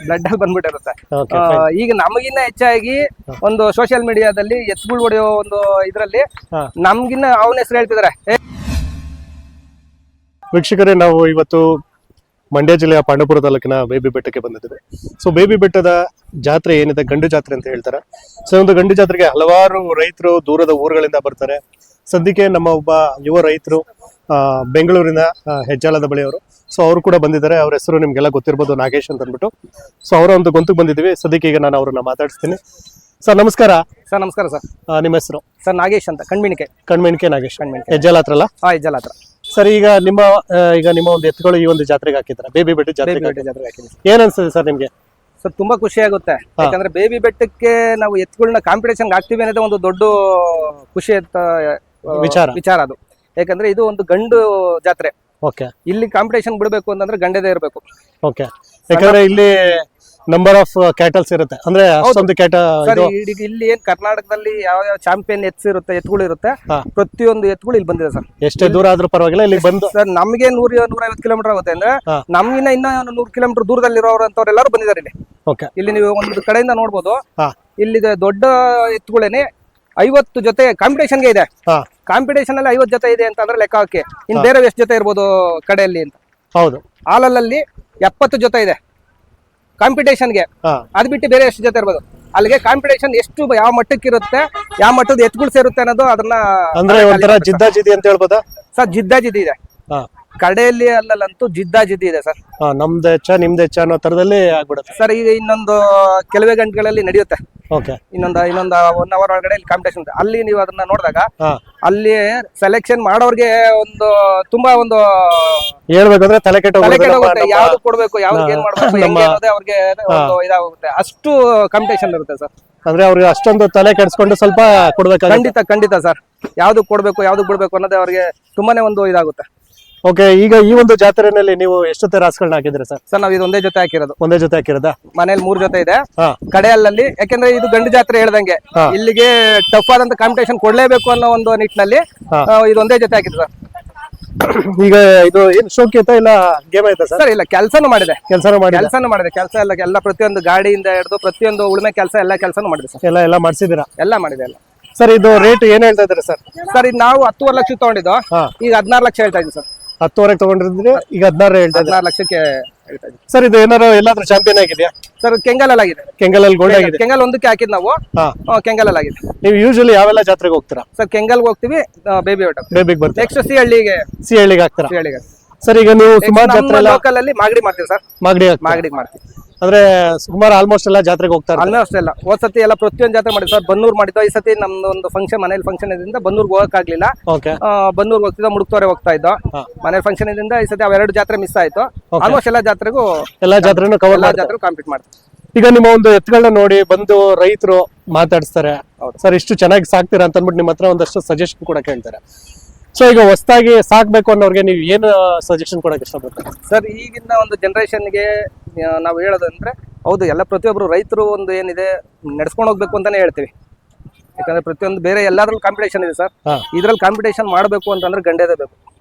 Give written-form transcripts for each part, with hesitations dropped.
Blood ಅಲ್ಲಿ ಬಂದ್ಬಿಟ್ಟಿರುತ್ತೆ. Okay, ಈಗ ನಮಗಿನ್ನ ಹೆಚ್ಚಾಗಿ ಒಂದು ಸೋಷಿಯಲ್ ಮೀಡಿಯಾದಲ್ಲಿ ಎತ್ಗಳು ಹೊಡೆಯೋ ಒಂದು ಇದ್ರಲ್ಲಿ ಹಾ. ನಮ್ಗಿನ್ನ ಅವನ ಹೆಸರು ಹೇಳ್ತಿದಾರೆ. ವೀಕ್ಷಕರೇ, ನಾವು ಇವತ್ತು ಮಂಡ್ಯ ಜಿಲ್ಲೆಯ ಪಾಂಡವಪುರ ತಾಲೂಕಿನ ಬೇಬಿ ಬೆಟ್ಟಕ್ಕೆ ಬಂದಿದ್ದೇವೆ. ಸೊ ಬೇಬಿ ಬೆಟ್ಟದ ಜಾತ್ರೆ ಏನಿದೆ, ಗಂಡು ಜಾತ್ರೆ ಅಂತ ಹೇಳ್ತಾರೆ. ಸೊ ಒಂದು ಗಂಡು ಜಾತ್ರೆಗೆ ಹಲವಾರು ರೈತರು ದೂರದ ಊರುಗಳಿಂದ ಬರ್ತಾರೆ. ಸದ್ಯಕ್ಕೆ ನಮ್ಮ ಒಬ್ಬ ಯುವ ರೈತರು ಬೆಂಗಳೂರಿನ ಹೆಜ್ಜಾಲದ ಬಳಿಯವರು. ಸೊ ಅವರು ಕೂಡ ಬಂದಿದ್ದಾರೆ. ಅವ್ರ ಹೆಸರು ನಿಮ್ಗೆಲ್ಲ ಗೊತ್ತಿರ್ಬೋದು, ನಾಗೇಶ್ ಅಂತ ಅಂದ್ಬಿಟ್ಟು. ಸೊ ಅವರ ಒಂದು ಗೊಂತಿಗೆ ಬಂದಿದ್ದೀವಿ. ಸದ್ಯಕ್ಕೆ ಈಗ ನಾನು ಅವ್ರನ್ನ ಮಾತಾಡಿಸ್ತೀನಿ. ಸರ್ ನಮಸ್ಕಾರ. ಸರ್ ನಮಸ್ಕಾರ ಸರ್. ನಿಮ್ಮ ಹೆಸರು? ಸರ್ ನಾಗೇಶ್ ಅಂತ, ಕಣ್ಮೆಣಿಕೆ ನಾಗೇಶ್. ಹೆಜ್ಜಾಲ ಹತ್ರ ಅಲ್ಲ? ಹೆಜ್ಜಾಲ ಹತ್ರ. ಸರ್ ಈಗ ನಿಮ್ಮ ಒಂದು ಎತ್ತುಗಳು ಈ ಒಂದು ಜಾತ್ರೆಗೆ ಹಾಕಿದ್ದಾರೆ, ಬೇಬಿ ಬೆಟ್ಟ ಜಾತ್ರೆಗೆ ಹಾಕಿದ್ದಾರೆ. ಏನ್ ಅನ್ಸುತ್ತೆ ಸರ್ ನಿಮ್ಗೆ? ಸರ್ ತುಂಬಾ ಖುಷಿ ಆಗುತ್ತೆ. ಯಾಕಂದ್ರೆ ಬೇಬಿ ಬೆಟ್ಟಕ್ಕೆ ನಾವು ಎತ್ತುಗಳನ್ನ ಕಾಂಪಿಟೇಷನ್ ಹಾಕ್ತಿವಿ ಅನ್ನೋದೇ ಒಂದು ದೊಡ್ಡ ಖುಷಿ ವಿಚಾರ ಅದು. ಯಾಕಂದ್ರೆ ಇದು ಒಂದು ಗಂಡು ಜಾತ್ರೆ. ಓಕೆ. ಇಲ್ಲಿ ಕಾಂಪಿಟೇಷನ್ ಬಿಡಬೇಕು ಅಂತಂದ್ರೆ ಗಂಡದೇ ಇರಬೇಕು. ಓಕೆ. ಯಾಕಂದ್ರೆ ಇಲ್ಲಿ ನಂಬರ್ ಆಫ್ ಕ್ಯಾಟಲ್ಸ್ ಇರುತ್ತೆ, ಅಂದ್ರೆ ಅಷ್ಟೊಂದು ಇಲ್ಲಿ ಏನ್ ಕರ್ನಾಟಕದಲ್ಲಿ ಯಾವ ಚಾಂಪಿಯನ್ ಎತ್ತುಗಳು ಇರುತ್ತೆ, ಪ್ರತಿಯೊಂದು ಎತ್ತುಗಳು ಇಲ್ಲಿ ಬಂದಿದೆ ಸರ್. ಎಷ್ಟೇ ದೂರ ಆದ್ರೂ ಪರವಾಗಿಲ್ಲ ಇಲ್ಲಿ ಬಂದು. ಸರ್ ನಮ್ಗೆ 100-150 ಕಿಲೋಮೀಟರ್ ಆಗುತ್ತೆ ಅಂದ್ರೆ ನಮ್ಗಿನ್ನ ಇನ್ನ 100 ಕಿಲೋಮೀಟರ್ ದೂರದಲ್ಲಿರೋರು ಅಂತವ್ರೆಲ್ಲರೂ ಬಂದಿದ್ದಾರೆ ಇಲ್ಲಿ. ಇಲ್ಲಿ ನೀವು ಒಂದು ಕಡೆಯಿಂದ ನೋಡ್ಬೋದು, ಇಲ್ಲಿ ದೊಡ್ಡ ಎತ್ತುಗಳೇನೆ 50 ಜೊತೆ ಕಾಂಪಿಟೇಷನ್ಗೆ ಇದೆ. ಕಾಂಪಿಟೇಷನ್ ಅಲ್ಲಿ 50 ಜೊತೆ ಇದೆ ಅಂತಂದ್ರೆ ಲೆಕ್ಕ ಹಾಕಿ ಇನ್ ಬೇರೆ ಎಷ್ಟು ಜೊತೆ ಇರ್ಬೋದು ಕಡೆಯಲ್ಲಿ ಅಂತ. ಹೌದು. ಹಾಲಲ್ಲಿ 70 ಜೊತೆ ಇದೆ ಕಾಂಪಿಟೇಷನ್ಗೆ. ಅದ್ ಬಿಟ್ಟು ಬೇರೆ ಎಷ್ಟು ಜೊತೆ ಇರ್ಬೋದು. ಅಲ್ಲಿಗೆ ಕಾಂಪಿಟೇಷನ್ ಎಷ್ಟು ಯಾವ ಮಟ್ಟಕ್ಕೆ ಇರುತ್ತೆ, ಯಾವ ಮಟ್ಟದ ಎತ್ತುಗಳು ಸೇರುತ್ತೆ ಅನ್ನೋದು ಅದನ್ನ ಅಂದ್ರೆ ಒಂಥರ ಜಿದ್ದಾಜಿದ್ದಿ ಅಂತ ಹೇಳ್ಬೋದಾ ಸರ್? ಜಿದ್ದಾಜಿದ್ದಿ ಇದೆ ಕಡೆಯಲ್ಲಿ, ಅಲ್ಲಂತೂ ಜಿದ್ದಾಜಿದ್ದಿ ಇದೆ ಸರ್. ನಮ್ದು ಹೆಚ್ಚ ನಿಮ್ದು ಹೆಚ್ಚ ಅನ್ನೋ ತರದಲ್ಲಿ ಆಗ್ಬಿಡುತ್ತೆ ಸರ್. ಈಗ ಇನ್ನೊಂದು ಕೆಲವೇ ಗಂಟೆಗಳಲ್ಲಿ ನಡೆಯುತ್ತೆ. ಇನ್ನೊಂದು 1 ಅವರ್ ಒಳಗಡೆ ಇಲ್ಲಿ ಕಾಂಪಿಟೇಷನ್. ಅಲ್ಲಿ ನೀವು ಅದನ್ನ ನೋಡಿದಾಗ ಅಲ್ಲಿ ಸೆಲೆಕ್ಷನ್ ಮಾಡೋರ್ಗೆ ಒಂದು ತುಂಬಾ ಒಂದು ಹೇಳ್ಬೇಕಂದ್ರೆ ತಲೆ ಕೆಟ್ಟೋಗುತ್ತೆ. ಯಾವ್ದು ಕೊಡ್ಬೇಕು, ಯಾವ್ದು ಏನ್ ಮಾಡ್ಬೇಕು ಅವ್ರಿಗೆ ಇದಾಗುತ್ತೆ. ಅಷ್ಟು ಕಾಂಪಿಟೇಷನ್ ಇರುತ್ತೆ ಸರ್. ಅಂದ್ರೆ ಅವ್ರಿಗೆ ಅಷ್ಟೊಂದು ತಲೆ ಕೆಡಿಸ್ಕೊಂಡು ಸ್ವಲ್ಪ ಕೊಡ್ಬೇಕು. ಖಂಡಿತ ಸರ್. ಯಾವ್ದು ಕೊಡ್ಬೇಕು, ಯಾವ್ದು ಬಿಡ್ಬೇಕು ಅನ್ನೋದೇ ಅವ್ರಿಗೆ ತುಂಬಾನೇ ಒಂದು ಇದಾಗುತ್ತೆ. ಓಕೆ. ಈಗ ಈ ಒಂದು ಜಾತ್ರೆನಲ್ಲಿ ನೀವು ಎಷ್ಟು ಜೊತೆ ರಾಸುಗಳನ್ನ ಹಾಕಿದ್ರಿ ಸರ್? ಸರ್ ನಾವು ಇದು ಒಂದೇ ಜೊತೆ ಹಾಕಿರೋದು. ಒಂದೇ ಜೊತೆ ಹಾಕಿರೋದಾ? ಮನೇಲಿ 3 ಜೊತೆ ಇದೆ ಕಡೆಯಲ್ಲಿ. ಯಾಕಂದ್ರೆ ಇದು ಗಂಡು ಜಾತ್ರೆ ಹೇಳ್ದಂಗೆ ಇಲ್ಲಿಗೆ ಟಫ್ ಆದಂತ ಕಾಂಪಿಟೇಷನ್ ಕೊಡ್ಲೇಬೇಕು ಅನ್ನೋ ಒಂದು ನಿಟ್ಟಿನಲ್ಲಿ ಇದು ಒಂದೇ ಜೊತೆ ಹಾಕಿದ್ರು ಸರ್. ಈಗ ಇದು ಏನ್ ಶೋಕಿ ಆಯ್ತಾ ಇಲ್ಲ ಗೇಮ್ ಆಯ್ತಾ ಸರ್? ಇಲ್ಲ, ಕೆಲಸನೂ ಮಾಡಿದೆ. ಕೆಲಸ ಎಲ್ಲ ಪ್ರತಿಯೊಂದು ಗಾಡಿಯಿಂದ ಹಿಡಿದು ಪ್ರತಿಯೊಂದು ಉಳುಮೆ ಕೆಲಸ ಕೆಲಸನೂ ಮಾಡಿದೆ ಸರ್. ಎಲ್ಲ ಮಾಡಿಸಿದಿರಾ? ಎಲ್ಲ ಮಾಡಿದೆ. ಸರ್ ಇದು ರೇಟ್ ಏನ್ ಹೇಳ್ತಾ ಇದ್ರಿ ಸರ್? ಸರ್ ಇದು ನಾವು 10.5 ಲಕ್ಷ ತಗೊಂಡಿದ್ದು, ಈಗ 16 ಲಕ್ಷ ಹೇಳ್ತಾ ಇದ್ದೀವಿ ಸರ್. 10.5 ತಗೊಂಡಿದ್ರೆ ಈಗ 16 ಹೇಳ್ತಾ 16 ಲಕ್ಷಕ್ಕೆ ಹೇಳ್ತಾ ಇದ್ದೀವಿ ಸರ್. ಇದು ಏನಾದ್ರು ಎಲ್ಲಾದ್ರೂ ಚಾಂಪಿಯನ್ ಆಗಿದೆಯಾ ಸರ್? ಕೆಂಗಲಲ್ಲಿ ಆಗಿದೆ. ಕೆಂಗಲಲ್ಲಿ ಗೋಲ್ಡ್ ಆಗಿದೆ. ಕೆಂಗಲ್ ಒಂದಕ್ಕೆ ಹಾಕಿದ್ ನಾವು. ಕೆಂಗಲಲ್ಲಿ ಆಗಿದೆ. ನೀವು ಯೂಶಲಿ ಯಾವೆಲ್ಲ ಜಾತ್ರೆಗೆ ಹೋಗ್ತೀರಾ ಸರ್? ಕೆಂಗಲ್ಗೆ ಹೋಗ್ತೀವಿ, ಬೇಬಿಗೆ ಬರ್ತೀವಿ. ನೆಕ್ಸ್ಟ್ ಸಿ ಹಳ್ಳಿಗೆ ಹಾಕ್ತೀರಾ? ಸರ್ ಈಗ ನೀವು ಸುಮಾರು ಜಾತ್ರೆ ಲೋಕಲ್ ಅಲ್ಲಿ ಮಾಗಡಿ ಮಾಡ್ತೀವಿ ಸರ್. ಮಾಗಡಿ ಮಾಡ್ತೀವಿ ಅಂದ್ರೆ ಸುಮಾರು ಆಲ್ಮೋಸ್ಟ್ ಎಲ್ಲ ಜಾತ್ರೆಗೆ ಹೋಗ್ತಾರೆ. ಆಲ್ಮೋಸ್ಟ್ ಎಲ್ಲ ಹೋದ್ ಸತಿ ಎಲ್ಲ ಪ್ರತಿಯೊಂದು ಜಾತ್ರೆ ಮಾಡಿದ್ವಿ ಸರ್. ಬನ್ನೂರ್ ಮಾಡಿದ್ವಿ. ಈ ಸತಿ ನಮ್ದು ಒಂದು ಫಂಕ್ಷನ್, ಮನೇಲಿ ಫಂಕ್ಷನ್ ಇದರಿಂದ ಬನ್ನೂರ್ಗೆ ಹೋಗಕ್ ಆಗ್ಲಿಲ್ಲ. ಬನ್ನೂರ್ಗೆ ಹೋಗ್ತಿದ್ದ, ಮುಡುಕ್ತೋರೆ ಹೋಗ್ತಾ ಇದ್ದೋ. ಮನೇಲಿ ಫಂಕ್ಷನ್ ಇದರಿಂದ ಈ ಸತಿ ಅವೆರಡು ಜಾತ್ರೆ ಮಿಸ್ ಆಯ್ತು. ಆಲ್ಮೋಸ್ಟ್ ಎಲ್ಲ ಜಾತ್ರೆಗೂ ಕಾಂಪೀಟ್ ಮಾಡ್ತೀವಿ. ಈಗ ನಿಮ್ಮ ಒಂದು ಎತ್ತುಗಳನ್ನ ನೋಡಿ ಬಂದು ರೈತರು ಮಾತಾಡಿಸ್ತಾರೆ, ಸರ್ ಇಷ್ಟು ಚೆನ್ನಾಗಿ ಸಾಕ್ತೀರಾ ಅಂತ ಅಂದ್ಬಿಟ್ಟು ನಿಮ್ಮ ಹತ್ರ ಒಂದಷ್ಟು ಸಜೆಷನ್ ಕೂಡ ಕೇಳ್ತಾರೆ. ಸೊ ಈಗ ಹೊಸದಾಗಿ ಸಾಕ್ಬೇಕು ಅನ್ನೋರ್ಗೆ ನೀವು ಏನು ಸಜೆಷನ್ ಕೊಡಕ್ಕೆ ಇಷ್ಟಪಡ್ತಾರೆ ಸರ್? ಈಗಿನ ಒಂದು ಜನರೇಷನ್ಗೆ ನಾವು ಹೇಳೋದಂದ್ರೆ, ಹೌದು ಎಲ್ಲ ಪ್ರತಿಯೊಬ್ರು ರೈತರು ಒಂದು ಏನಿದೆ ನಡ್ಸ್ಕೊಂಡು ಹೋಗ್ಬೇಕು ಅಂತಾನೆ ಹೇಳ್ತೀವಿ. ಯಾಕಂದ್ರೆ ಪ್ರತಿಯೊಂದು ಬೇರೆ ಎಲ್ಲಾದ್ರಲ್ಲಿ ಕಾಂಪಿಟೇಷನ್ ಇದೆ ಸರ್. ಇದ್ರಲ್ಲಿ ಕಾಂಪಿಟೇಷನ್ ಮಾಡಬೇಕು ಅಂತಂದ್ರೆ ಗಂಡೇದೇ ಬೇಕು.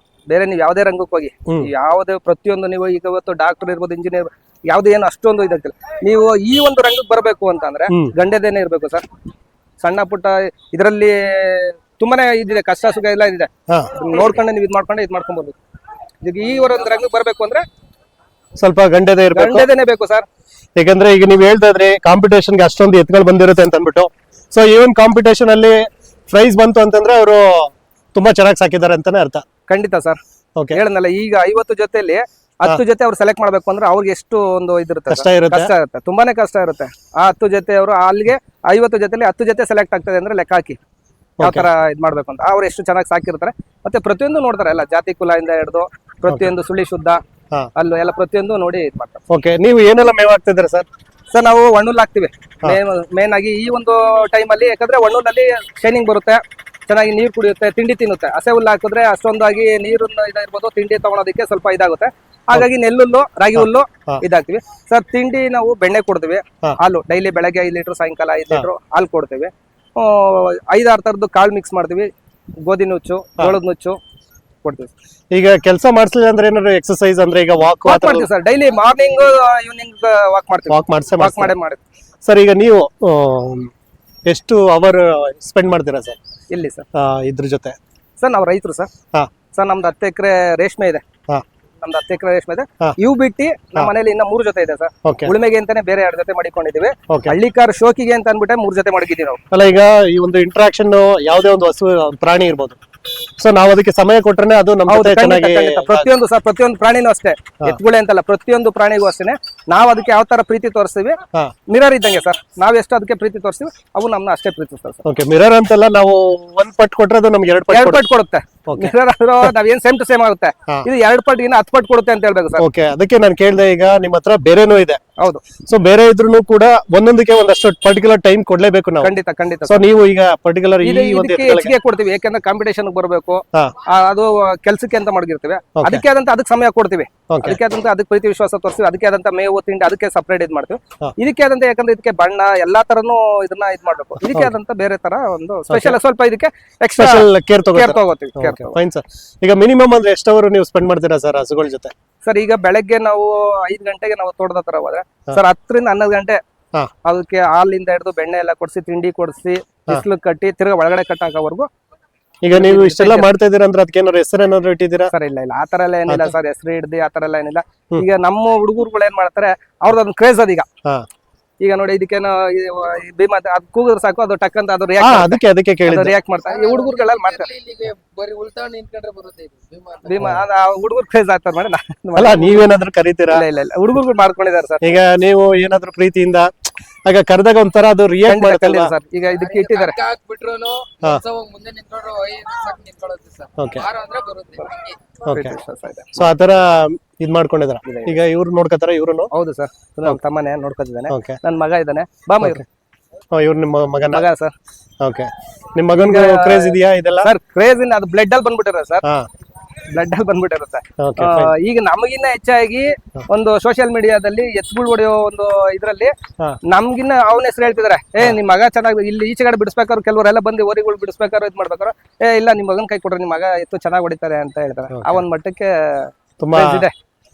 ಬೇರೆ ನೀವು ಯಾವುದೇ ರಂಗಕ್ಕೆ ಹೋಗಿ, ಯಾವುದೇ ಪ್ರತಿಯೊಂದು ನೀವು ಈಗ ಇವತ್ತು ಡಾಕ್ಟರ್ ಇರ್ಬೋದು, ಇಂಜಿನಿಯರ್, ಯಾವ್ದು ಏನು ಅಷ್ಟೊಂದು ಇದಾಗ್ತಿಲ್ಲ. ನೀವು ಈ ಒಂದು ರಂಗಕ್ಕೆ ಬರಬೇಕು ಅಂತಂದ್ರೆ ಗಂಡೇದೇನೆ ಇರ್ಬೇಕು ಸರ್. ಸಣ್ಣ ಪುಟ್ಟ ಇದರಲ್ಲಿ ತುಂಬಾನೇ ಇದಿದೆ, ಕಷ್ಟ ಸುಖ ಎಲ್ಲ ಇದೆ. ನೋಡ್ಕೊಂಡು ನೀವು ಇದ್ ಮಾಡ್ಕೊಂಡ್ಬರ್ಬೇಕು. ಈಗ ಈ ಒಂದು ರಂಗಕ್ಕೆ ಬರ್ಬೇಕು ಅಂದ್ರೆ ಸ್ವಲ್ಪ ಗಂಡೇದೇನೆ ಬೇಕು ಸರ್. ಯಾಕಂದ್ರೆ ಈಗ ನೀವು ಹೇಳ್ತಾ ಇದ್ರಿ ಕಾಂಪಿಟೇಷನ್ಗೆ ಅಷ್ಟೊಂದು ಎತ್ತುಗಳು ಬಂದಿರುತ್ತೆ ಅಂತ ಅಂದ್ಬಿಟ್ಟು. ಸೊ ಈವನ್ ಕಾಂಪಿಟೇಷನ್ ಅಲ್ಲಿ ಪ್ರೈಸ್ ಬಂತು ಅಂತಂದ್ರೆ ಅವರು ತುಂಬಾ ಚೆನ್ನಾಗಿ ಸಾಕಿದ್ದಾರೆ ಅಂತಾನೆ ಅರ್ಥ. ಖಂಡಿತ ಸರ್. ಹೇಳನಲ್ಲ, ಈಗ 50 ಜೊತೆಲಿ 10 ಜೊತೆ ಅವ್ರು ಸೆಲೆಕ್ಟ್ ಮಾಡ್ಬೇಕು ಅಂದ್ರೆ ಅವ್ರಿಗೆ ಎಷ್ಟು ಒಂದು ಇದಿರುತ್ತೆ, ಕಷ್ಟ ಇರುತ್ತೆ, ತುಂಬಾನೇ ಕಷ್ಟ ಇರುತ್ತೆ. ಆ 10 ಜೊತೆ ಅವರು ಅಲ್ಲಿಗೆ 50 ಜೊತೆಲಿ 10 ಜೊತೆ ಸೆಲೆಕ್ಟ್ ಆಗ್ತದೆ ಅಂದ್ರೆ ಲೆಕ್ಕ ಹಾಕಿ ಯಾವ ತರ ಇದ್ ಮಾಡ್ಬೇಕು ಅಂತ. ಅವ್ರು ಎಷ್ಟು ಚೆನ್ನಾಗಿ ಸಾಕಿರ್ತಾರೆ. ಮತ್ತೆ ಪ್ರತಿಯೊಂದು ನೋಡ್ತಾರೆ, ಎಲ್ಲ ಜಾತಿ ಕುಲ ಇಂದ ಹಿಡಿದು ಪ್ರತಿಯೊಂದು ಸುಳಿ ಶುದ್ಧ ಅಲ್ಲೂ ಎಲ್ಲ ಪ್ರತಿಯೊಂದು ನೋಡಿ ಇದ್ ಮಾಡ್ತಾರೆ. ಓಕೆ. ನೀವು ಏನೆಲ್ಲ ಮೇವ್ ಹಾಕ್ತಿದ್ದೀರಾ ಸರ್? ಸರ್ ನಾವು ಒಣ್ಣುಲ್ ಹಾಕ್ತಿವಿ ಮೇನ್ ಆಗಿ ಈ ಒಂದು ಟೈಮ್ ಅಲ್ಲಿ. ಯಾಕಂದ್ರೆ ಒಣ್ಣುಲಲ್ಲಿ ಶೈನಿಂಗ್ ಬರುತ್ತೆ, ಚೆನ್ನಾಗಿ ನೀರು ಕುಡಿಯುತ್ತೆ, ತಿಂಡಿ ತಿನ್ನುತ್ತೆ. ಹಸೆ ಹುಲ್ಲು ಹಾಕಿದ್ರೆ ಅಷ್ಟೊಂದಾಗಿ ನೀರನ್ನ ಇದಿರ್ಬೋದು, ತಿಂಡಿ ತಗೊಳೋದಕ್ಕೆ ಸ್ವಲ್ಪ ಇದಾಗುತ್ತೆ. ಹಾಗಾಗಿ ನೆಲ್ಲುಲ್ಲು, ರಾಗಿ ಹುಲ್ಲು ಇದಾಗ್ತಿವಿ ಸರ್. ತಿಂಡಿ ನಾವು ಬೆಣ್ಣೆ ಕೊಡ್ತೀವಿ, ಹಾಲು ಡೈಲಿ ಬೆಳಗ್ಗೆ 5 ಲೀಟರ್, ಸಾಯಂಕಾಲ 5 ಲೀಟರ್ ಹಾಲು ಕೊಡ್ತೀವಿ. 5-6 ತರದ್ದು ಕಾಳು ಮಿಕ್ಸ್ ಮಾಡ್ತೀವಿ. ಗೋಧಿ ನುಚ್ಚು, ಜೋಳದ ನುಚ್ಚು, ಕೊಡ್ತೀವಿ. ಈಗ ಕೆಲಸ ಮಾಡಿಸ್ಲಿಲ್ಲ ಅಂದ್ರೆ ಏನಾದ್ರು ಎಕ್ಸರ್ಸೈಸ್ ಅಂದ್ರೆ ಈಗ ವಾಕ್ ವಾಕ್ ಮಾಡ್ತೀವಿ sir, daily morning evening walk ಮಾಡ್ತೀವಿ. ವಾಕ್ ವಾಕ್ ಮಾಡೇ ಮಾಡಿದ್ವಿ ಸರ್. ಈಗ ನೀವು ಎಷ್ಟು ಅವರ್ ಸ್ಪೆಂಡ್ ಮಾಡ್ತೀರಾ ಸರ್ ಇಲ್ಲಿ ಸರ್? ಇದ್ರ ಜೊತೆ? ಸರ್ ನಾವು ರೈತರು ಸರ್. ಹಾ ಸರ್ ನಮ್ದು 10 ಎಕರೆ ರೇಷ್ಮೆ ಇದೆ. ಹಾ ನಮ್ದು 10 ಎಕರೆ ರೇಷ್ಮೆ ಇದೆ. ಹಾ. ಇವು ಬಿಟ್ಟು ನಮ್ಮ ಮನೇಲಿ ಇನ್ನ 3 ಜೊತೆ ಇದೆ ಸರ್. ಓಕೆ ಉಳುಮೆಗೆ ಅಂತಾನೆ ಬೇರೆ 2 ಜೊತೆ ಮಾಡಿಕೊಂಡಿದೀವಿ. ಓಕೆ. ಹಳ್ಳಿಕಾರ್ ಶೋಕಿಗೆ ಅಂತ ಅನ್ಬಿಟ್ಟೆ 3 ಜೊತೆ ಮಡಗಿದೀವಿ ನಾವು. ಅಲ್ಲ ಈಗ ಈ ಒಂದು ಇಂಟ್ರಾಕ್ಷನ್ ಯಾವುದೇ ಒಂದು ಹಸು ಪ್ರಾಣಿ ಇರ್ಬೋದು, ಸೊ ನಾವು ಅದಕ್ಕೆ ಸಮಯ ಕೊಟ್ರೆ ಅದು ನಮ್ಮ ಹೌದು, ಜೊತೆ ಖಂಡಿತ, ಚೆನ್ನಾಗಿ ಖಂಡಿತ. ಪ್ರತಿಯೊಂದು ಸರ್, ಪ್ರತಿಯೊಂದು ಪ್ರಾಣಿನೂ ಅಷ್ಟೇ, ಎತ್ತುಗಳೇ ಅಂತಲ್ಲ, ಪ್ರತಿಯೊಂದು ಪ್ರಾಣಿಗೂ ಅಷ್ಟೇ ನಾವು ಅದಕ್ಕೆ ಯಾವ ತರ ಪ್ರೀತಿ ತೋರಿಸ್ತೀವಿ, ಹಾ ಮಿರರ್ ಇದ್ದಂಗೆ ಸರ್. ನಾವ್ ಎಷ್ಟು ಅದಕ್ಕೆ ಪ್ರೀತಿ ತೋರಿಸ್ತೀವಿ, ಅವು ನಮ್ನ ಅಷ್ಟೇ ಪ್ರೀತಿಸ್ತಾರೆ ಸರ್. ಓಕೆ. ಮಿರರ್ ಅಂತಲ್ಲ, ನಾವು 1 ಪಟ್ಟು ಕೊಟ್ರೆ ಅದು ನಮ್ಗೆ 2 2 ಪಟ್ಟು ಪಟ್ಟು ಕೊಡುತ್ತೆ. ಮಿರರ್ ಆದ್ರೂ ನಾವೇನ್ ಸೇಮ್ ಟು ಸೇಮ್ ಆಗುತ್ತೆ, ಹಾ. ಇದು 2 ಪಟ್ಟು ಇನ್ನ 10 ಪಟ್ಟು ಕೊಡುತ್ತೆ ಅಂತ ಹೇಳ್ಬೇಕು ಸರ್. ಓಕೆ. ಅದಕ್ಕೆ ನಾನು ಕೇಳಿದೆ, ಈಗ ನಿಮ್ಮ ಹತ್ರ ಬೇರೆನೂ ಇದೆ. ಹೌದು, ಸೊ ಬೇರೆ ಇದ್ರೂ ಕೂಡ ಒಂದೊಂದಕ್ಕೆ ಒಂದಷ್ಟು ಪರ್ಟಿಕ್ಯುಲರ್ ಟೈಮ್ ಕೊಡ್ಲೇಬೇಕು ನಾವು. ಖಂಡಿತ, ಖಂಡಿತ. ಸೊ ನೀವು ಈಗ ಪರ್ಟಿಕ್ಯುಲರ್ ಈ ಒಂದು ಇದಕ್ಕೆ ಹೆಚ್ಚಿಗೆ ಕೊಡ್ತೀವಿ, ಯಾಕಂದ್ರೆ ಕಾಂಪಿಟೇಷನ್ ಬರಬೇಕು, ಹಾ ಅದು ಕೆಲ್ಸಕ್ಕೆ ಅಂತ ಮಡಗಿರ್ತೀವಿ. Okay. ಅದಕ್ಕೆ ಆದಂತ ಅದಕ್ಕೆ ಸಮಯ ಕೊಡ್ತೀವಿ, Okay. ಅದಕ್ಕೆ ಆದಂತ ಅದಕ್ಕೆ ಪ್ರೀತಿ ವಿಶ್ವಾಸ ತೋರಿಸ್ತೀವಿ, ಅದಕ್ಕೆ ಆದಂತ ಮೇವು ತಿಂಡಿ ಅದಕ್ಕೆ ಸಪರೇಟ್ ಇದ್ ಮಾಡ್ತೀವಿ. ಹಾ. ಇದಕ್ಕೆ ಆದಂತ, ಯಾಕಂದ್ರೆ ಇದಕ್ಕೆ ಬಣ್ಣ ಎಲ್ಲಾ ತರನು ಇದನ್ನ ಇದ್ ಮಾಡ್ಬೇಕು. ಇದಕ್ಕೆ ಆದಂತ ಬೇರೆ ತರ ಒಂದು ಸ್ಪೆಷಲ್, ಸ್ವಲ್ಪ ಇದಕ್ಕೆ ಎಕ್ಸ್ಟ್ರಾ ಸ್ಪೆಷಲ್ ಕೇರ್ ಕೇರ್ ತಗೋತೀವಿ. Fine sir. ಈಗ ಮಿನಿಮಮ್ ಅಂದ್ರೆ ಎಷ್ಟು ಅವರ್ ನೀವು ಸ್ಪೆಂಡ್ ಮಾಡ್ತೀರಾ ಸರ್ ಹಸುಗಳ ಜೊತೆ? ಸರ್ ಈಗ ಬೆಳಗ್ಗೆ ನಾವು 5 ಗಂಟೆಗೆ ನಾವು ತೋಟದ ತರ ಹೋದ್ರೆ ಸರ್ 10 ರಿಂದ 11 ಗಂಟೆ ಹಾ. ಅದಕ್ಕೆ ಹಾಲಿಂದ ಹಿಡಿದು ಬೆಣ್ಣೆ ಎಲ್ಲ ಕೊಡಿಸಿ, ತಿಂಡಿ ಕೊಡಿಸಿ, ಬಿಸಿಲು ಕಟ್ಟಿ, ತಿರ್ಗಾ ಒಳಗಡೆ ಕಟ್ಟಾಕೋವರೆಗೂ. ಈಗ ನೀವು ಇಷ್ಟೆಲ್ಲ ಮಾಡ್ತಾ ಇದೀರಾ ಅಂದ್ರೆ ಅದಕ್ಕೆ ಏನಾದ್ರು ಹೆಸರು ಏನಾದ್ರು ಇಟ್ಟಿದ್ದೀರಾ? ಸರ್ ಇಲ್ಲ ಇಲ್ಲ, ಆತರ ಎಲ್ಲ ಏನಿಲ್ಲ ಸರ್, ಹೆಸರು ಹಿಡ್ದು ಆತರ ಎಲ್ಲ ಏನಿಲ್ಲ. ಈಗ ನಮ್ಮ ಹುಡುಗರುಗಳು ಏನ್ ಮಾಡ್ತಾರೆ, ಅವ್ರದ್ದು ಅದನ್ನ ಕ್ರೇಜ್ ಅದೀಗ. ಹಾ ಈಗ ನೋಡಿ, ಇದಕ್ಕೇನೋ ಭೀಮಾ ಅದು ಕೂಗಿದ್ರೆ ಸಾಕು, ಅದು ಟಕ್ ಅಂತ ಅದು ಅದಕ್ಕೆ ಕೇಳಿದ್ದು. ರಿಯಾಕ್ಟ್ ಮಾಡ್ತಾರೆ. ಈ ಹುಡುಗರುಗಳೆಲ್ಲ ಮಾಡ್ತಾರೆ. ಬರೀ ಉಲ್ಟಾ ನಿಂತ್ಕೊಂಡ್ರೆ ಬರುತ್ತೆ ಇದು ಭೀಮಾ ಅಂತ. ಭೀಮಾ ಹುಡುಗರು ಕ್ರೇಜ್ ಆಗ್ತಾರೆ ಮಾಡಿ. ಅಲ್ಲ, ನೀವೇನಾದ್ರೂ ಕರೀತೀರಾ? ಇಲ್ಲ ಇಲ್ಲ ಇಲ್ಲ, ಹುಡುಗರುಗಳು ಮಾಡ್ಕೊಂಡಿದ್ದಾರೆ ಸರ್. ಈಗ ನೀವು ಏನಾದ್ರು ಪ್ರೀತಿಯಿಂದ ಆಗ ಕರೆದಾಗ ಒಂಥರ ಅದು ರಿಯಾಕ್ಟ್ ಮಾಡ್ತಲ್ಲ ಸರ್. ಈಗ ಇದಕ್ಕೆ ಇಟ್ಟಿದ್ದಾರೆ. ಅಕ್ಕ ಹಾಕ್ಬಿಟ್ರುನು ಕೆಲ್ಸ ಹೋಗ್ ಮುಂದೆ ನಿಂತ್ಕೊಂಡ್ರು 5 ನಿಮಿಷ ನಿಂತ್ಕೊಳ್ಳುತ್ತೆ ಸರ್. ಓಕೆ ವಾರ ಅಂದ್ರೆ ಬರುತ್ತೆ ಹಂಗೆ. ಓಕೆ. ಸೊ ಆತರ ಇದ್ ಮಾಡ್ಕೊಂಡಿದಾರ. ಈಗ ಇವ್ರು ನೋಡ್ಕೋತಾರ? ಇವ್ರು? ಹೌದು ಸರ್, ನಮ್ಮ ತಮ್ಮನೇ ನೋಡ್ಕೊತಿದ್ದಾನೆ. ಓಕೆ. ನನ್ನ ಮಗ ಇದ್ದಾನೆ, ಬಾಮ ಇವ್ರು. ಇವ್ರು ನಿಮ್ಮ ಮಗನ? ಮಗ ಸರ್. ಓಕೆ. ನಿಮ್ ಮಗನ್ಗೆ ಕ್ರೇಜ್ ಇದೆಯಾ ಇದೆಲ್ಲ? ಸರ್ ಕ್ರೇಜ್ ಇನ್ ಅದು ಬ್ಲಡ್ ಅಲ್ಲಿ ಬಂದ್ಬಿಟ್ಟಿರುತ್ತೆ ಸರ್, ಹಾ ಬ್ಲಡ್ ಅಲ್ಲಿ ಬಂದ್ಬಿಟ್ಟಿರುತ್ತೆ. ಓಕೆ. ಈಗ ನಮಗಿನ್ನ ಹೆಚ್ಚಾಗಿ ಒಂದು ಸೋಷಿಯಲ್ ಮೀಡಿಯಾದಲ್ಲಿ ಎತ್ಗಳು ಹೊಡೆಯೋ ಒಂದು ಇದ್ರಲ್ಲಿ ಹಾ. ನಮ್ಗಿನ್ನ ಅವನ ಹೆಸರು ಹೇಳ್ತಿದಾರೆ. ನಿಮ್ ಮಗ ಚೆನ್ನಾಗಿ ಇಲ್ಲಿ ಈಚೆ ಕಡೆ ಬಿಡಿಸ್ಬೇಕಾದ್ರು ಕೆಲವರೆಲ್ಲ ಬಂದು ಓರಿಗಳು ಬಿಡಿಸ್ಬೇಕಾದ್ರು ಇದ್ ಮಾಡ್ಬೇಕಾದ್ರು, ಇಲ್ಲ ನಿಮ್ ಮಗನ್ ಕೈ ಕೊಡ್ರಿ, ನಿಮ್ ಮಗ ಎತ್ತು ಚೆನ್ನಾಗಿ ಹೊಡಿತಾರೆ ಅಂತ ಹೇಳ್ತಾರೆ. ಆ ಒಂದ್ ಮಟ್ಟಕ್ಕೆ ತುಂಬಾ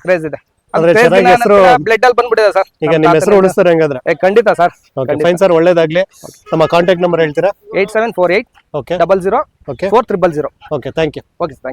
ಕ್ರೇಜ್ ಇದೆ. ಅಂದ್ರೆ ಚೆನ್ನಾಗಿ ಹೆಸರು ಬ್ಲಡ್ ಅಲ್ಲಿ ಬಂದ್ಬಿಟ್ಟಿದೆ ಸರ್. ಈಗ ನಿಮ್ಮ ಹೆಸರು ಉಳಿಸ್ತಾರೆ ಹಂಗಾದ್ರೆ? ಖಂಡಿತ ಸರ್. ಓಕೆ ಫೈನ್ ಸರ್, ಒಳ್ಳೇದಾಗ್ಲಿ. ನಮ್ಮ ಕಾಂಟ್ಯಾಕ್ಟ್ ನಂಬರ್ ಹೇಳ್ತೀರಾ? 8748 okay 00 okay 4300. Okay thank you. Okay, thank you.